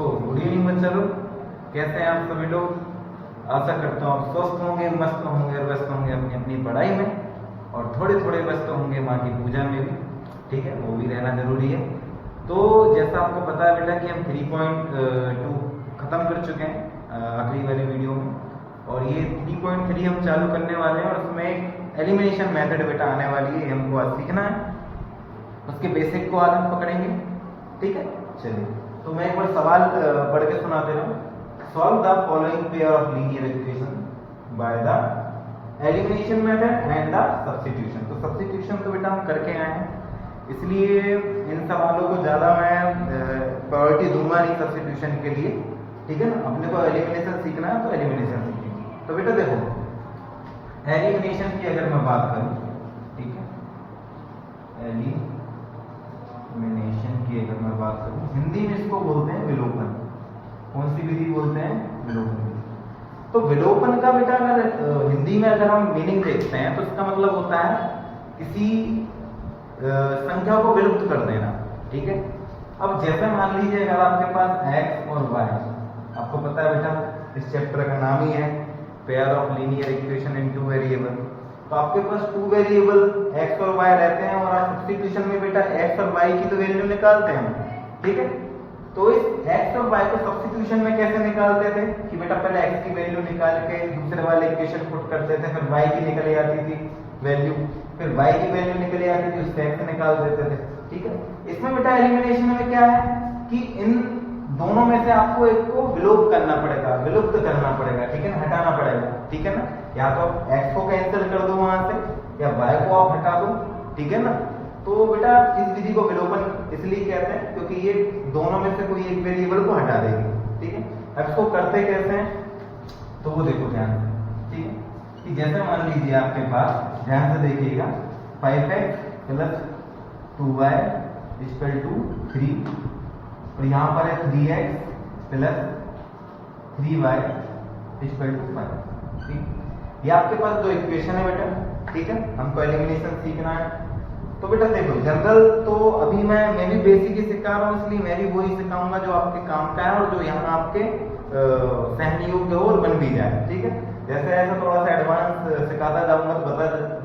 Good evening बच्चों, कैसे हैं आप सभी लोग। आशा करता हूँ आप स्वस्थ होंगे, मस्त होंगे और व्यस्त होंगे अपनी अपनी पढ़ाई में, और थोड़े थोड़े व्यस्त होंगे माँ की पूजा में भी। ठीक है, वो भी रहना जरूरी है। तो जैसा आपको पता है बेटा कि हम 3.2 ख़त्म कर चुके हैं आखिरी वाली वीडियो में, और ये 3.3 हम चालू करने वाले हैं, और उसमें एक एलिमिनेशन मेथड बेटा आने वाली है, हमको आज सीखना है। उसके बेसिक को आज हम पकड़ेंगे। ठीक है, चलिए तो मैं एक बार सवाल पढ़ के सुना दे रहा हूँ। Solve the following pair of linear equation by the elimination method and the substitution. तो सब्स्टिट्यूशन तो बेटा हम करके आए हैं, इसलिए इन सवालों को ज़्यादा मैं प्रायोरिटी दूंगा नहीं सब्स्टिट्यूशन के लिए। ठीक है ना, अपने को एलिमिनेशन सीखना है तो एलिमिनेशन सीखेंगे। तो बेटा देखो, एलिमिनेशन की अगर मैं बात करूँ, ठीक है, एलिमिनेशन की अगर मैं बात करूँ, हिंदी में इसको बोलते हैं विलोपन। कौन सी विधि बोलते हैं? विलोपन। तो विलोपन का बेटा अगर हिंदी में अगर हम मीनिंग देखते हैं तो इसका मतलब होता है किसी संख्या को विलुप्त कर देना। ठीक है, अब जैसे मान लीजिए अगर आपके पास x और y, आपको पता है बेटा इस चैप्टर का नाम ही है pair of linear equation in two variable. तो आपके पास 2 वेरिएबल x और y रहते हैं, और आप सब्स्टिट्यूशन में बेटा x और y की तो वैल्यू निकालते हैं। ठीक है, तो इस x और y को सब्स्टिट्यूशन में कैसे निकालते थे कि बेटा पहले x की वैल्यू निकाल के दूसरे वाले इक्वेशन पुट करते थे, फिर y की निकल आती थी वैल्यू, फिर y की वैल्यू निकल आती थी, उससे x निकाल देते थे। ठीक है, इसमें बेटा एलिमिनेशन में क्या है कि इन दोनों में से आपको एक को विलोप करना पड़ेगा, विलुप्त करना पड़ेगा। ठीक है ना, हटाना पड़ेगा। ठीक है ना, या तो आप x को कैंसिल कर दो वहां से, या y को आप हटा दो। ठीक है ना, तो बेटा इस विधि को विलोपन इसलिए कहते हैं क्योंकि ये दोनों में से कोई एक वेरिएबल को हटा देगी। ठीक है, अब इसको करते कैसे हैं तो वो देखो ध्यान से। ठीक है, कि जैसे मान लीजिए आपके पास, ध्यान से देखिएगा, 5x plus 2y equal to 3, और यहाँ पर है 3x plus 3y equal to 5। ठीक, ये आपके पास दो इक्वेशन है बेटा। ठीक है, हमको एलिमिनेशन सीखना है। तो बेटा देखो, जनरल तो अभी मैं भी बेसिक ही सिखा रहा हूँ, इसलिए मैं भी वही सिखाऊंगा जो आपके काम का है और जो यहाँ आपके सहन योग्य हो और बन भी जाए। ठीक है, जैसे ऐसा थोड़ा सा एडवांस सिखाता जाऊंगा तो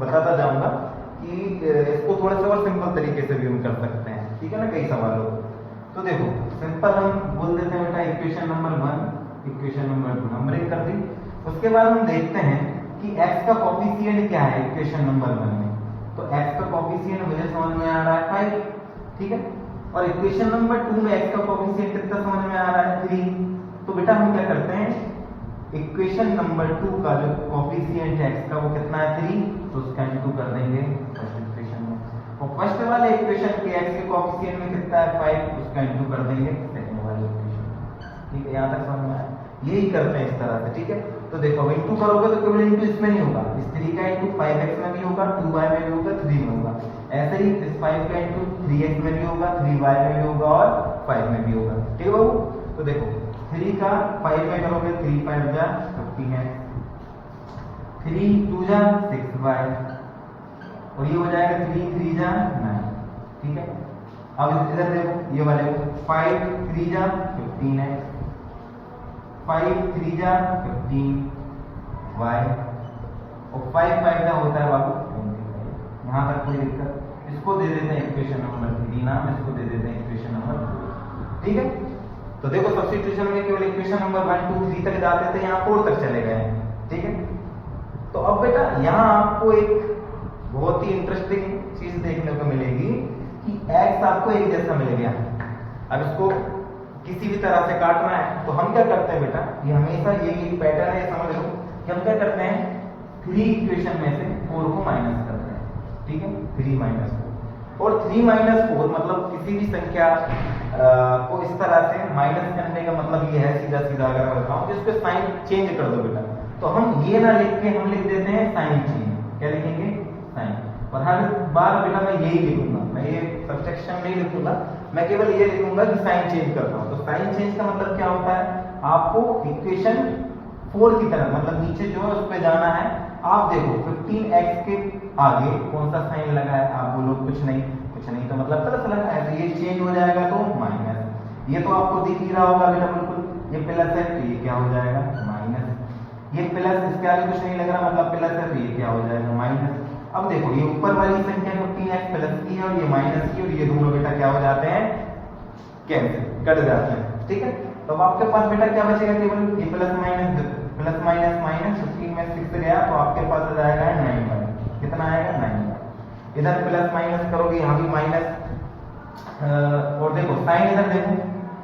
बताता जाऊंगा कि इसको थोड़ा सा और सिंपल तरीके से भी हम कर सकते हैं। ठीक है ना, कई सवालों। तो देखो सिंपल हम बोल देते हैं बेटा equation number 1, equation number 2 numbering कर दी। उसके बाद हम देखते हैं कि x का कोफिशिएंट क्या है इक्वेशन नंबर 1 में। तो x का कोफिशिएंट मुझे समझ में आ रहा है 5। ठीक है, और इक्वेशन नंबर 2 में x का कोफिशिएंट कितना समझ में आ रहा है? 3। तो बेटा हम क्या करते हैं, इक्वेशन नंबर 2 का जो कोफिशिएंट है x का वो कितना है? 3, तो उसका इंटू कर देंगे फर्स्ट इक्वेशन में, और फर्स्ट वाले इक्वेशन के x के कोफिशिएंट में कितना है? 5, उसका इंटू कर देंगे सेकंड वाले इक्वेशन। ठीक है, यहाँ तक समझ में आया? यही करते हैं इस तरह से। ठीक है, तो देखो अब इंटू करोगे तो केवल इंटू इसमें नहीं होगा, इस 3 का इंटू 5x में भी होगा, 2y में भी होगा, 3 में होगा। ऐसे ही इस 5 का इंटू 3x में भी होगा, 3y में भी होगा और 5 में भी होगा। ठीक है बाबू, तो देखो 3 का 5 में करोगे 3 5 जा 15x, 3 2 जा 6y, और ये हो जाएगा 3 3 जा 9। ठीक है, अब इधर देखो ये वाले 5 3 जा 15x, 5 3 जा 15y, और 5 5 जा होता है बाबू 25। यहाँ तक कोई दिक्कत? इसको दे देते हैं इक्वेशन नंबर 3 नाम, इसको दे देते हैं इक्वेशन नंबर 2। ठीक है, तो देखो सब्स्टिट्यूशन में केवल इक्वेशन नंबर 1 2 3 तक जाते थे, यहाँ 4 तक चले गए। ठीक है, तो अब बेटा यहाँ आपको एक बहुत ही इंटरेस्टिंग चीज देखने को मिलेगी कि x आपको एक जैसा मिल गया। अब इसको किसी भी तरह से काटना है तो हम क्या करते हैं बेटा, ये हमेशा यही पैटर्न है, समझ लो कि हम क्या करते हैं, 3 इक्वेशन में से 4 को माइनस करते हैं। ठीक है, 3 माइनस 4, और 3 माइनस 4 मतलब किसी भी संख्या को इस तरह से माइनस करने का मतलब ये है, सीधा सीधा अगर मैं बताऊं, जिसको साइन चेंज कर दो बेटा। तो हम ये ना लिख के हम लिख देते हैं साइन चेंज। क्या लिखेंगे? साइन। और हर बार बेटा मैं यही लिखूंगा, मैं ये सब्ट्रैक्शन नहीं लिखूंगा, मैं केवल ये लिखूंगा कि साइन चेंज करता हूं। तो साइन चेंज का मतलब क्या होता है, आपको इक्वेशन 4 की तरफ, मतलब नीचे जो है उस पे जाना है। आप देखो 15x के आगे कौन सा साइन लगा है? आप बोलो कुछ नहीं, कुछ नहीं तो मतलब प्लस लगा है, तो ये चेंज हो जाएगा तो माइनस। ये तो आपको दिख ही रहा होगा बेटा बिल्कुल, ये प्लस है तो ये क्या हो जाएगा माइनस, ये प्लस, इसके आगे कुछ नहीं लग रहा मतलब प्लस है तो ये क्या हो जाएगा माइनस। अब देखो ये ऊपर वाली संख्या जो 3x प्लस की है और ये माइनस की, और ये दोनों बेटा क्या हो जाते हैं कैंसिल, कट जाते हैं, ठीक है। तो अब आपके पास बेटा क्या बचेगा केवल ये प्लस माइनस माइनस 15 में 6 गया तो आपके पास आ जाएगा 9y, कितना आएगा 9y। इधर प्लस माइनस करोगे यहाँ भी माइनस, और देखो साइन इधर देखो,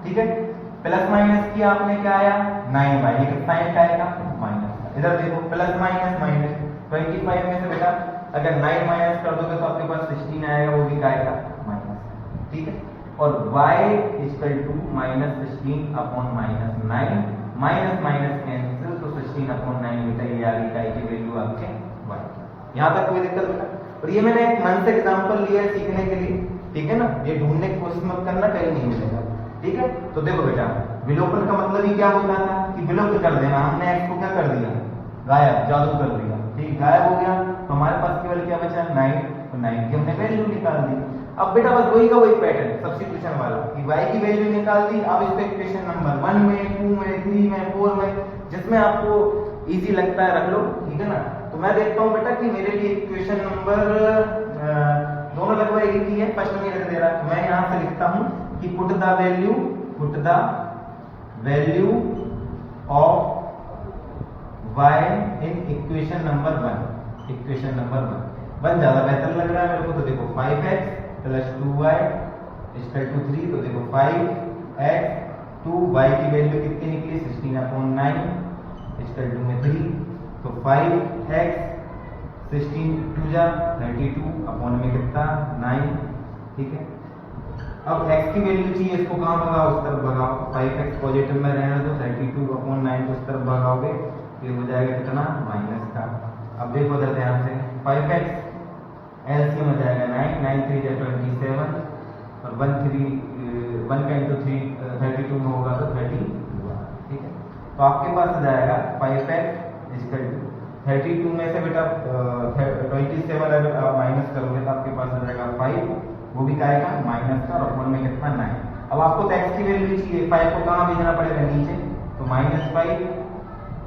ठीक है, प्लस माइनस किया आपने क्या आया 9y, लेकिन साइन क्या आएगा माइनस। इधर देखो प्लस माइनस माइनस 25 में से बेटा अगर 9 माइनस कर दोगे तो आपके पास 16 आएगा, वो भी क्या आएगा माइनस, ठीक है। और y equal to minus 16 upon minus 9, minus minus cancel तो 16 अपॉन 9 बेटा ये आ गई y की वैल्यू आपके y। यहाँ तक कोई दिक्कत बेटा? और ये मैंने एक मंथ एग्जांपल लिया है सीखने के लिए, ठीक है ना, ये ढूंढने की कोशिश मत करना, कहीं नहीं मिलेगा, ठीक है। तो देखो बेटा विलोपन का मतलब ही क्या होता था कि विलुप्त कर देना, हमने x को क्या कर दिया गायब, जादू कर दिया, ठीक, गायब हो गया तो हमारे पास केवल क्या बचा 9, तो 9 की हमने वैल्यू निकाल दी। अब बेटा बस वही का वही पैटर्न सब्स्टिट्यूशन वाला कि y की वैल्यू निकाल दी, अब इसको इक्वेशन नंबर 1 में 2 में 3 में 4 में जिसमें आपको इजी लगता है रख लो, ठीक है ना। तो मैं देखता हूँ बेटा कि मेरे लिए इक्वेशन नंबर दोनों लगभग एक ही है, फर्स्ट में रख दे रहा है, तो मैं यहाँ से लिखता हूँ कि put the value of y in equation number 1, equation number 1 ज्यादा बेहतर लग रहा है मेरे को। तो देखो 5x plus 2y equal to 3, तो देखो 5x 2y की वैल्यू कितनी निकली 16 अपॉन 9 इक्वल टू में 3, तो 5x 16 2 जा 32 अपॉन में कितना 9, ठीक है। अब x की वैल्यू चाहिए, इसको कहाँ भगाओ उस तरफ भगाओ, 5x पॉजिटिव में रहने दो, 32 अपॉन 9 को उस तरफ भगाओगे ये हो जाएगा कितना माइनस का। अब देखो इधर ध्यान से 5x एलसीएम हो जाएगा 9, 9 3 जा 27 और 1 का इंटू 3 32 में होगा तो 30, ठीक है। तो आपके पास आ जाएगा 5x इक्वल टू 32 में से बेटा 27 अगर आप माइनस करोगे तो आपके पास आ जाएगा 5, वो भी क्या आएगा माइनस का, और अपॉन में कितना 9। अब आपको तो x की वैल्यू चाहिए, 5 को कहाँ भेजना पड़ेगा नीचे, तो -5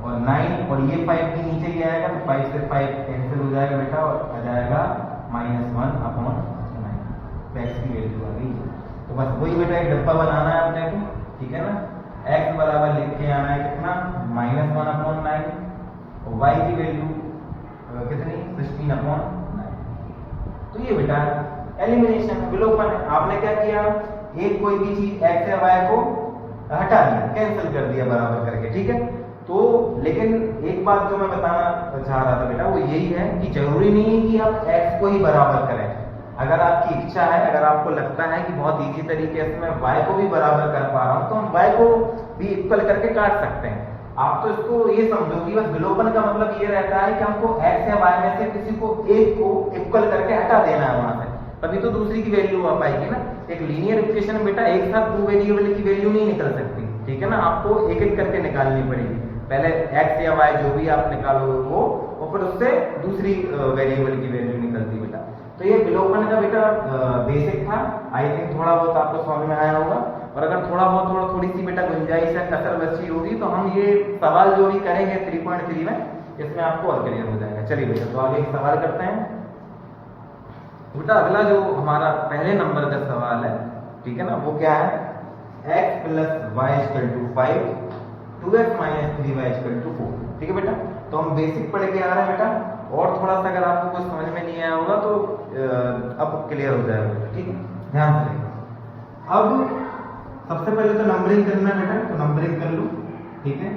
और 9 और ये 5 भी नीचे ही आएगा तो 5 से 5 कैंसिल हो जाएगा बेटा और आ जाएगा -1 अपॉन 9, तो x की वैल्यू आ गई। तो बस वही बेटा एक डब्बा बनाना है अपने को, ठीक है ना, x बराबर लिख के आना है कितना -1 अपॉन 9 और y की वैल्यू कितनी 16 अपॉन 9। तो ये बेटा एलिमिनेशन विलोपन है। आपने क्या किया, एक कोई भी चीज x या y को हटा दिया, कैंसिल कर दिया बराबर करके, ठीक है। तो लेकिन एक बात जो मैं बताना चाह रहा था बेटा वो यही है कि जरूरी नहीं है कि आप x को ही बराबर करें। अगर आपकी इच्छा है, अगर आपको लगता है कि बहुत इजी तरीके से मैं y को भी बराबर कर पा रहा हूं तो हम y को भी इक्वल करके काट सकते हैं। आप तो इसको ये समझो कि बस विलोपन का मतलब ये रहता है कि हमको x या y में से किसी को एक को इक्वल करके हटा देना है वहां से, तभी तो दूसरी की वैल्यू आ पाएगी ना। एक लीनियर इक्वेशन में बेटा एक साथ दो वेरिएबल की वैल्यू नहीं निकल सकती, ठीक है ना, आपको एक एक करके निकालनी पड़ेगी। पहले x या y जो भी आप निकालोगे वो, और फिर उससे दूसरी वेरिएबल की वैल्यू निकलती बेटा। तो ये विलोपन का बेटा बेसिक था, आई थिंक थोड़ा बहुत आपको समझ में आया होगा। और अगर थोड़ी सी बेटा गुंजाइश है, कसर बची होगी तो हम ये सवाल जो भी करेंगे 3.3 में, इसमें आपको और क्लियर हो जाएगा। चलिए बेटा तो आगे एक सवाल करते हैं। बेटा अगला जो हमारा पहले नंबर का सवाल है, ठीक है ना, वो क्या है, x plus Y equal to 5 2x minus 3y equal to 4, ठीक है बेटा। तो हम बेसिक पढ़ के आ रहे हैं बेटा, और थोड़ा सा अगर आपको कुछ समझ में नहीं आया होगा तो अब क्लियर हो जाएगा बेटा, ठीक है, ध्यान से देखो। अब सबसे पहले तो नंबरिंग करना है बेटा, तो नंबरिंग कर लो, ठीक है।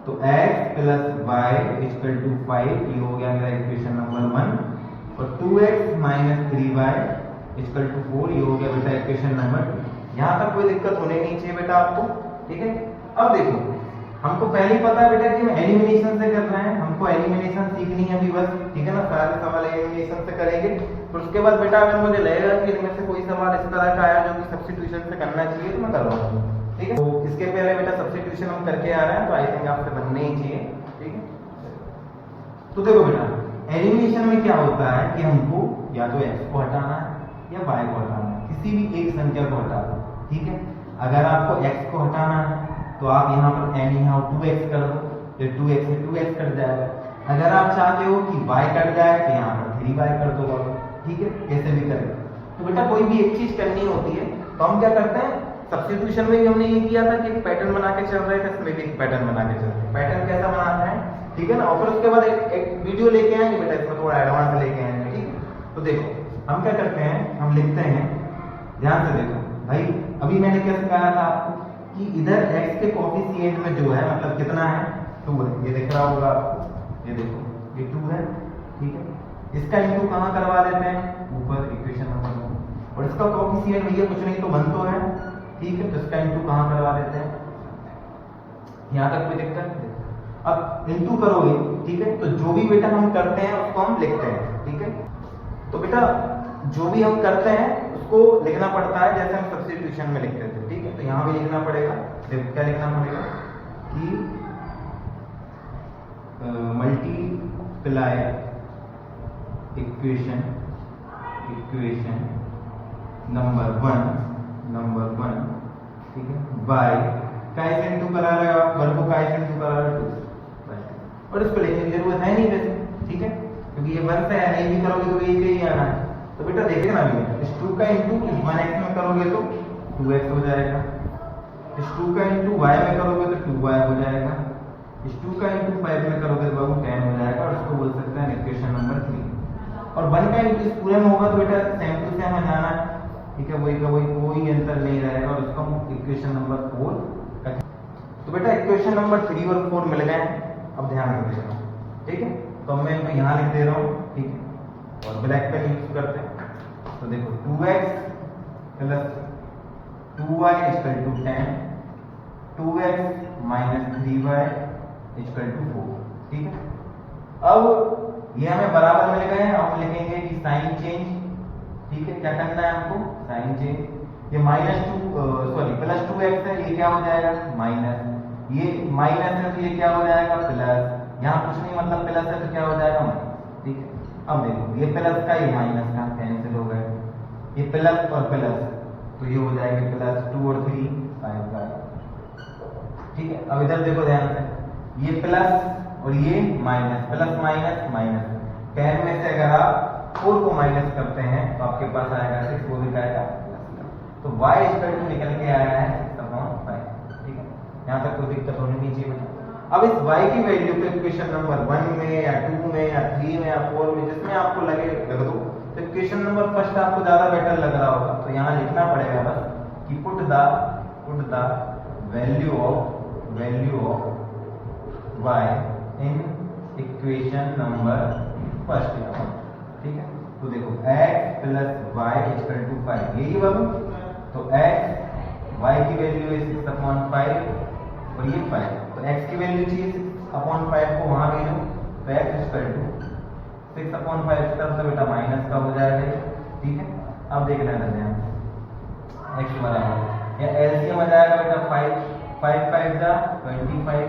तो x plus Y equal to 5 ये हो गया मेरा इक्वेशन नंबर 1, और 2x minus 3y equal to 4 ये हो गया बेटा इक्वेशन नंबर 2। यहाँ तक कोई दिक्कत होने नहीं चाहिए बेटा आपको, ठीक है। अब देखो हमको पहले ही पता है बेटा कि हम एलिमिनेशन से कर रहे हैं, हमको एलिमिनेशन सीखनी है अभी बस, ठीक है ना, सारे सवाल एलिमिनेशन से करेंगे। फिर उसके बाद बेटा अगर मुझे लगेगा कि इनमें से कोई सवाल इस तरह का आया जो कि सब्स्टिट्यूशन से करना चाहिए तो मैं करवाऊंगा, ठीक है। तो इसके पहले बेटा सब्स्टिट्यूशन हम करके आ रहे हैं, तो आई थिंक आपसे बनने ही चाहिए, ठीक है। तो देखो बेटा एलिमिनेशन में क्या होता है कि हमको या तो x को हटाना है या y को हटाना है, किसी भी एक संख्या को हटाना, ठीक है। अगर आपको x को हटाना है तो आप यहाँ पर n यहाँ 2x कर दो, ये 2x से 2x कट जाएगा। अगर आप चाहते हो कि y कट जाए तो यहाँ पर 3y कर दो बाबू, ठीक है, कैसे भी करें। तो बेटा कोई भी एक चीज करनी होती है तो हम क्या करते हैं, सब्स्टिट्यूशन में भी हमने ये किया था कि एक पैटर्न बना के चल रहे थे, इसमें भी एक पैटर्न बना के चल रहे हैं। पैटर्न कैसा बनाते हैं, ठीक है ना, और फिर उसके बाद एक वीडियो लेके आएंगे बेटा, इसमें थोड़ा एडवांस लेके आएंगे, ठीक है। तो देखो हम क्या करते हैं, हम लिखते हैं, ध्यान से देखो भाई, अभी मैंने क्या सिखाया था आपको कि इधर x के कोफिशिएंट में जो है मतलब कितना है, 2 है, ये दिख रहा होगा आपको, ये देखो ये 2 है, ठीक है। इसका इंटू कहाँ करवा देते हैं, ऊपर इक्वेशन नंबर 2, और इसका कोफिशिएंट भैया कुछ नहीं तो 1 तो है, ठीक है, तो इसका इंटू कहाँ करवा देते हैं, यहाँ तक कोई दिक्कत नहीं। अब इंटू करोगे, ठीक है, तो जो भी बेटा हम करते हैं उसको हम लिखते हैं, ठीक है। तो बेटा जो भी हम करते हैं उसको लिखना पड़ता है जैसे हम सब्स्टिट्यूशन में लिखते थे, ठीक है। तो यहाँ भी लिखना पड़ेगा, देखो क्या लिखना पड़ेगा कि मल्टीप्लाई इक्वेशन नंबर 1, ठीक है, बाय काय से इंटू करा रहे हो आप, 1 को काय से इंटू करा रहे हो 2, और इसको लिखने की जरूरत है नहीं वैसे, ठीक है, क्योंकि ये 1 से है, नहीं भी करोगे तो ये ही आना है। तो बेटा देखे ना भी, इस 2 का इंटू इस 1x में करोगे तो 2x हो जाएगा, इस 2 का इंटू y में करोगे तो 2y हो जाएगा, इस 2 का इंटू 5 में करोगे तो बाबू 10 हो जाएगा, और इसको बोल सकते हैं इक्वेशन नंबर 3। और 1 का इंटू इस पूरे में होगा तो बेटा सेम टू सेम जाना है, ठीक है, वही का वही, कोई अंतर नहीं रहेगा, और उसको हम इक्वेशन नंबर 4। तो बेटा इक्वेशन नंबर 3 और 4 मिल गए हैं, अब ध्यान रखिएगा, ठीक है। तो मैं इनको यहाँ लिख दे रहा हूँ, ठीक है, और ब्लैक पेन यूज करते हैं। तो देखो 2x plus 2y equal to 10, 2x minus 3y equal to 4, ठीक है। अब ये हमें बराबर मिल गए हैं, हम लिखेंगे कि साइन चेंज, ठीक है, क्या करना है हमको, साइन चेंज। ये प्लस 2x है, ये क्या हो जाएगा माइनस, ये माइनस है तो ये क्या हो जाएगा प्लस, यहाँ कुछ नहीं मतलब प्लस है तो क्या हो जाएगा माइनस, ठीक है। अब देखो ये प्लस का ये माइनस का कैंसिल हो गए, ये प्लस और प्लस, तो ये हो जाएगा प्लस 2 और 3 5 का, ठीक है। अब इधर देखो ध्यान से, ये प्लस और ये माइनस, प्लस माइनस माइनस, 10 में से अगर आप 4 को माइनस करते हैं तो आपके पास आएगा 6, वो दिखाएगा प्लस, तो y इक्वल टू निकल के आया है 6/5, ठीक है। यहाँ तक कोई दिक्कत होनी नहीं चाहिए। अब इस y की वैल्यू को इक्वेशन नंबर 1 में या 2 में या 3 में या 4 में जिसमें आपको लगे लग दो, तो इक्वेशन नंबर फर्स्ट आपको ज्यादा बेटर लग रहा होगा, तो यहाँ लिखना पड़ेगा बस कि put the value of y in equation number first, ठीक है। तो देखो x plus y equal to 5, यही बाबू, तो x y की वैल्यू है 6/5 और ये 5, तो x की वैल्यू चाहिए 6/5 को वहां भेजो, तो x इक्वल टू 6/5 तब तो बेटा माइनस का हो जाएगा, ठीक है। अब देखना है ध्यान, x बराबर या एलसीएम आ जाएगा बेटा 5 5 जा 25,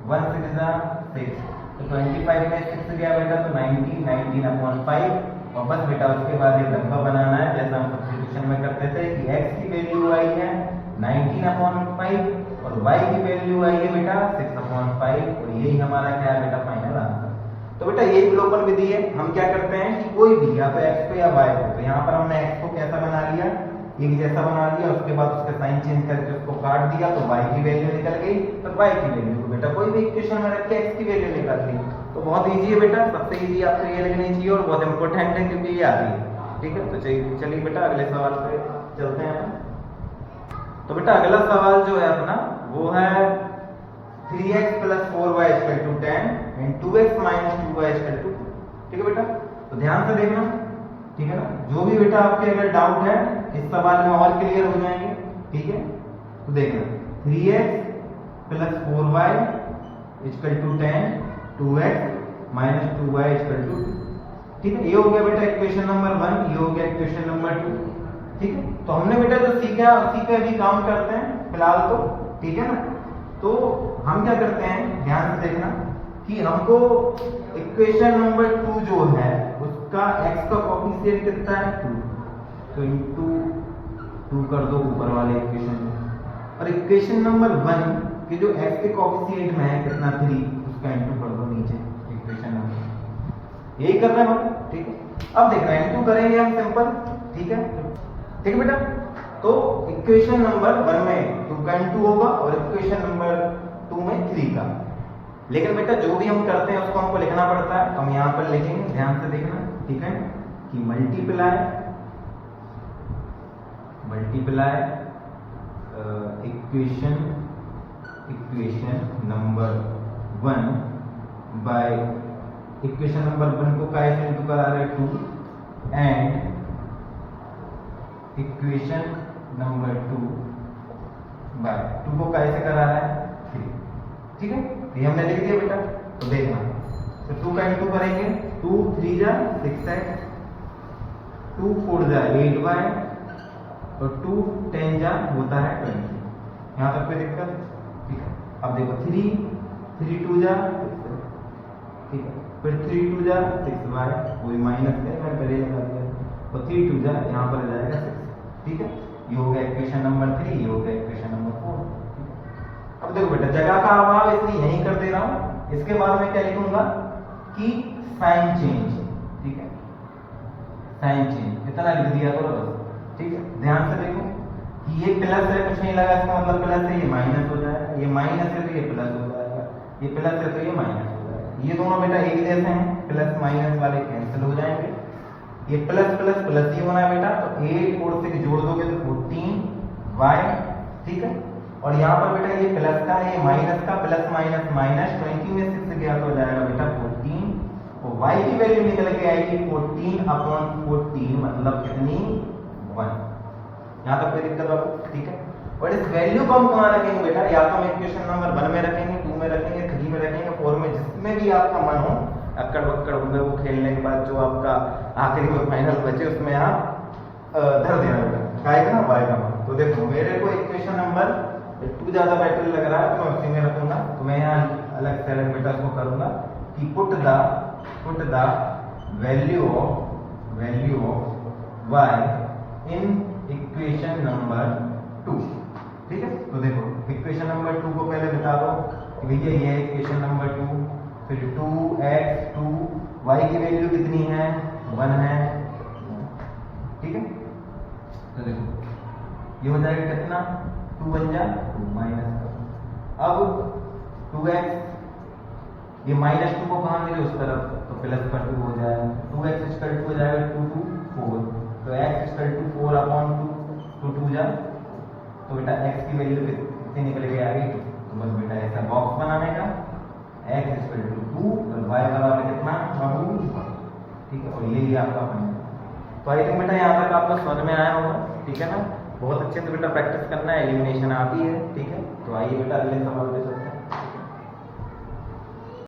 1 6 जा 6, तो 25 में 6 गया बेटा तो 19/5, और बस बेटा उसके बाद एक डब्बा बनाना है जैसा हम सब्स्टिट्यूशन में करते थे कि x की वैल्यू आई है 19/5 और y की वैल्यू आई है बेटा 6/5, और यही हमारा क्या है बेटा फाइनल आंसर। तो बेटा ये विलोपन विधि है, हम क्या करते हैं कि कोई भी या तो x को या y को, तो यहाँ पर हमने x को कैसा बना लिया, एक जैसा बना लिया, उसके बाद उसका साइन चेंज करके उसको काट दिया तो y की वैल्यू निकल गई, तो y की वैल्यू को बेटा कोई भी इक्वेशन में रख के x की वैल्यू निकाल ली। तो बहुत इजी है बेटा, सबसे इजी आपको ये लगनी चाहिए और बहुत इंपॉर्टेंट है क्योंकि ये आती है, ठीक है। तो चलिए बेटा अगले सवाल पे चलते हैं। तो बेटा अगला सवाल जो है अपना वो है 3x plus 4y equal to 10 and 2x minus 2y equal to 2, ठीक है बेटा। तो ध्यान से देखना, ठीक है ना, जो भी बेटा आपके अगर डाउट है इस सवाल में और क्लियर हो जाएंगे, ठीक है। तो देखना 3x plus 4y equal to 10, 2x minus 2y equal to 2, ठीक है। ये हो गया बेटा इक्वेशन नंबर 1, ये हो गया इक्वेशन नंबर 2, ठीक है। तो हमने बेटा जो सीखा उसी पे अभी काम करते हैं फिलहाल तो, ठीक है ना। तो हम क्या करते हैं, ध्यान से देखना कि हमको इक्वेशन नंबर 2 जो है उसका x का कोएफिशिएंट कितना है 2, तो इनटू 2 कर दो ऊपर वाले इक्वेशन में, और इक्वेशन नंबर 1 के जो x के कोएफिशिएंट में है कितना 3, उसका इंटू कर दो नीचे इक्वेशन नंबर, यही कर रहे हैं हम, ठीक है। अब देखना है इंटू करेंगे हम सिंपल, ठीक है, ठीक है बेटा। तो इक्वेशन नंबर 1 में 2 का इंटू होगा और इक्वेशन नंबर 2 में 3 का। लेकिन बेटा जो भी हम करते हैं उसको हमको लिखना पड़ता है, हम यहाँ पर लिखेंगे, ध्यान से देखना, ठीक है, कि multiply equation number 1 by equation number 1 को काय से इंटू करा रहे हैं 2 एंड इक्वेशन नंबर 2 बाय 2 को काय से करा रहा है 3, ठीक है। ये हमने लिख दिया बेटा। तो देखना, तो 2 का इंटू करेंगे, 2 3 जा 6x, 2 4 जा 8y और 2 10 जा होता है 20। यहाँ तक कोई दिक्कत, ठीक है। अब देखो 3 2 जा 6, ठीक है, फिर 3 2 जा 6y, कोई माइनस है मैं पहले लगा दिया, तो 3 2 जा यहाँ पर आ जाएगा 6, ठीक है। ये हो गया इक्वेशन नंबर 3, ये हो गया इक्वेशन नंबर 4। अब देखो बेटा जगह का अभाव इसलिए यहीं कर दे रहा हूँ, इसके बाद मैं क्या लिखूंगा कि साइन चेंज, ठीक है, साइन चेंज इतना लिख दिया करो बस, ठीक है। ध्यान से देखो कि ये प्लस है, कुछ नहीं लगा, इसका मतलब प्लस है, ये माइनस हो जाएगा, ये माइनस है तो ये प्लस हो जाएगा, ये प्लस है तो ये माइनस हो जाएगा। ये दोनों बेटा एक जैसे हैं, प्लस माइनस वाले कैंसिल हो जाएंगे, ये प्लस प्लस प्लस ही होना है बेटा। तो 8 और 6 जोड़ दोगे तो 14y, ठीक है। और यहाँ पर बेटा ये प्लस का है, ये माइनस का, प्लस माइनस माइनस, 20 में 6 गया तो हो जाएगा बेटा 14, और y की वैल्यू निकल के आएगी 14/14, मतलब कितनी 1। यहाँ तक कोई दिक्कत आपको, ठीक है। और इस वैल्यू को हम कहाँ रखेंगे बेटा, या तो हम इक्वेशन नंबर 1 में रखेंगे, 2 में रखेंगे, 3 में रखेंगे, 4 में, जिसमें भी आपका मन हो, अक्कड़ बक्कड़ होंगे वो खेलने के बाद जो आपका आखिरी में फाइनल बचे उसमें आप धर देना बेटा, काय का ना y का मान। तो देखो मेरे को इक्वेशन नंबर 2 ज्यादा बेटर लग रहा है तो मैं उसी में रखूंगा, तो मैं यहाँ अलग से अलग बेटा उसको करूंगा कि put the value of y in equation number 2, ठीक है। तो देखो इक्वेशन नंबर 2 को पहले बता दो कि भैया ये है इक्वेशन नंबर 2, फिर 2x 2, y की वैल्यू कितनी है 1 है, ठीक है। तो देखो ये हो जाएगा कितना 2 बन जा 2 माइनस का, अब 2x, ये माइनस 2 को कहाँ मिले उस तरफ, तो प्लस का 2 हो जाएगा, 2x इक्वल टू हो जाएगा 2 2 4, तो x इक्वल टू 4/2, तो 2 जा, तो बेटा x की वैल्यू कितनी निकल के आ गई, तो बस बेटा ऐसा बॉक्स बनाने का, x इक्वल टू 2 और y का वाला कितना 1, ठीक है। और ये आपका बन गया। तो आई थिंक बेटा यहाँ तक आपको समझ में आया होगा, ठीक है ना। बहुत अच्छे से बेटा प्रैक्टिस करना है, एलिमिनेशन आती है, ठीक है। तो आइए बेटा अगले सवाल पे